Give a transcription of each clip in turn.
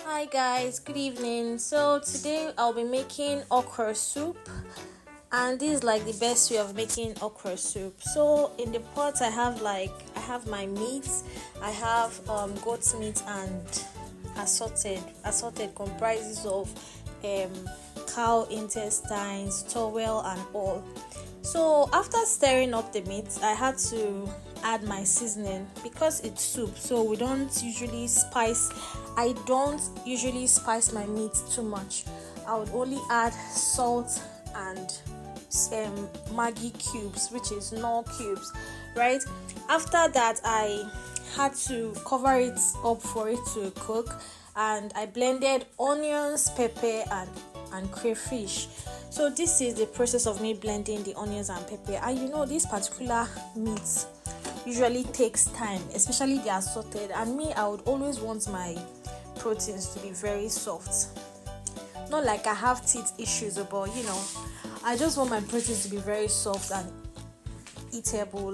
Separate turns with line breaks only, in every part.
Hi guys, good evening. So today I'll be making okra soup, and this is like the best way of making okra soup. So in the pot I have my meat. I have goat meat and assorted. Assorted comprises of cow intestines, towel and all. So after stirring up the meat, I had to add my seasoning because it's soup. So I don't usually spice my meat too much. I would only add salt and Maggi cubes, which is no cubes, right? After that, I had to cover it up for it to cook, and I blended onions, pepper and crayfish. So this is the process of me blending the onions and pepper. And this particular meat usually takes time, especially the assorted. And me, I would always want my proteins to be very soft. Not like I have teeth issues, but I just want my proteins to be very soft and eatable,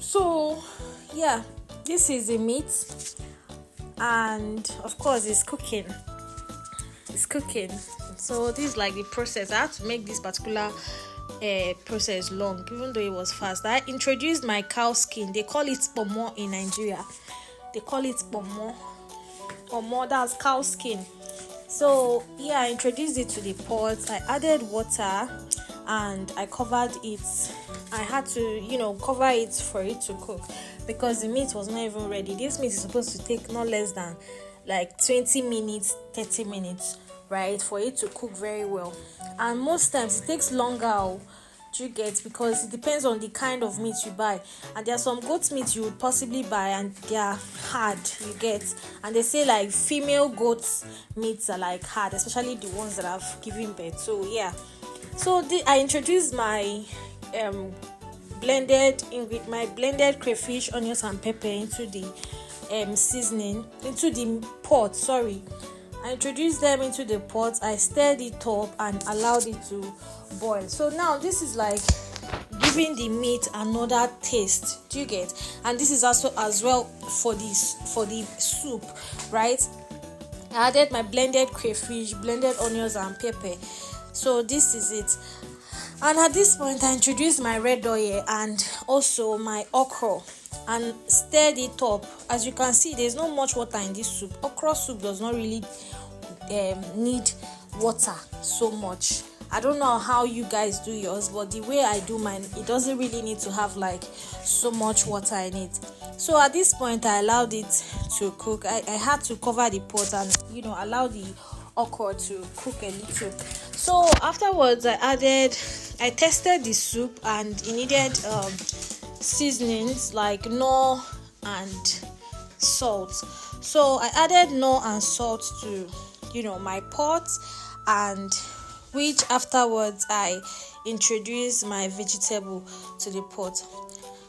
So yeah, this is the meat, and of course it's cooking. So this is like the process. I had to make this particular process long, even though it was fast. I introduced my cow skin. They call it kpomo in Nigeria. They call it kpomo. That's cow skin. So yeah, I introduced it to the pot. I added water and I covered it. I had to cover it for it to cook because the meat was not even ready. This meat is supposed to take not less than 20 minutes, 30 minutes, right, for it to cook very well. And most times it takes longer, do you get, because it depends on the kind of meat you buy. And there are some goat meat you would possibly buy and they are hard, you get, and they say female goats meats are hard, especially the ones that have given birth. So yeah, so I introduced my blended crayfish, onions and pepper into the seasoning, into the pot. I introduced them into the pot. I stirred it up and allowed it to boil. So now this is giving the meat another taste. Do you get? And this is also as well for the soup, right? I added my blended crayfish, blended onions and pepper. So this is it. And at this point, I introduced my red oil and also my okra and stirred it up. As you can see, there's not much water in this soup. Okra soup does not really need water so much. I don't know how you guys do yours, but the way I do mine, it doesn't really need to have so much water in it. So at this point, I allowed it to cook. I had to cover the pot and allow the okra to cook a little. So afterwards, I tested the soup and it needed seasonings like nor and salt. So I added nor and salt to my pot, and which afterwards I introduced my vegetable to the pot.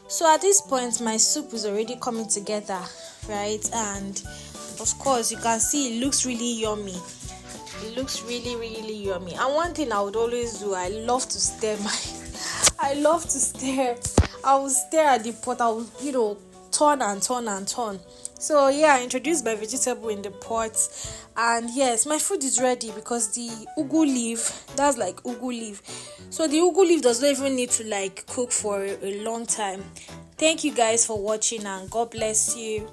So at this point my soup is already coming together, right? And of course you can see it looks really yummy. It looks really, really yummy. And one thing I would always do, I love to stir. I will stir at the pot. I will turn and turn and turn. So yeah, I introduced my vegetable in the pot, and yes, my food is ready because the Ugwu leaf, that's Ugwu leaf. So the Ugwu leaf does not even need to cook for a long time. Thank you guys for watching, and God bless you.